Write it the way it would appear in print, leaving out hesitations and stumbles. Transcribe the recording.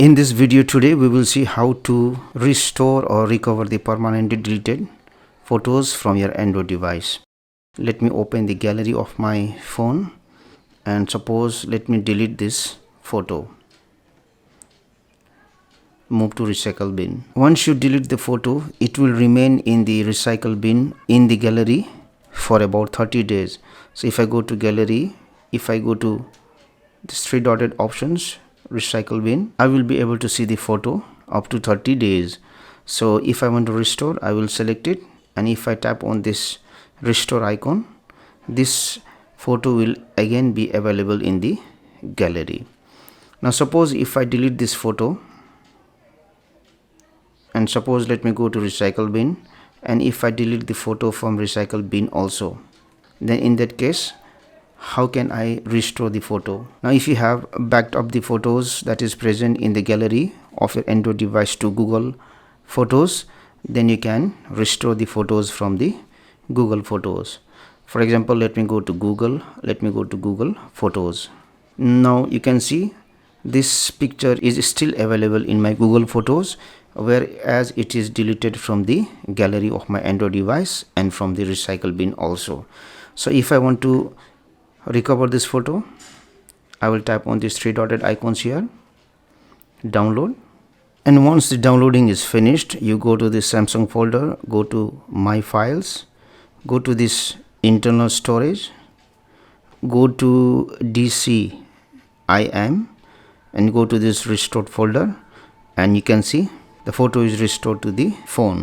In this video today we will see how to restore or recover the permanently deleted photos from your Android device. Let me open the gallery of my phone and suppose let me delete this photo. Move to recycle bin. Once you delete the photo, it will remain in the recycle bin in the gallery for about 30 days. So if I go to gallery, if I go to these three dotted options, recycle bin, I will be able to see the photo up to 30 days. So if I want to restore, I will select it, and if I tap on this restore icon, this photo will again be available in the gallery. Now suppose if I delete this photo, and suppose let me go to recycle bin, and if I delete the photo from recycle bin also, then in that case how can I restore the photo? Now if you have backed up the photos that is present in the gallery of your Android device to Google Photos, then you can restore the photos from the Google Photos. For example, let me go to Google Photos. Now you can see this picture is still available in my Google Photos, whereas it is deleted from the gallery of my Android device and from the recycle bin also. So if I want to recover this photo, I will tap on these three dotted icons here, download, and once the downloading is finished, you go to the Samsung folder, go to my files, go to this internal storage, go to DCIM, and go to this restored folder, and you can see the photo is restored to the phone.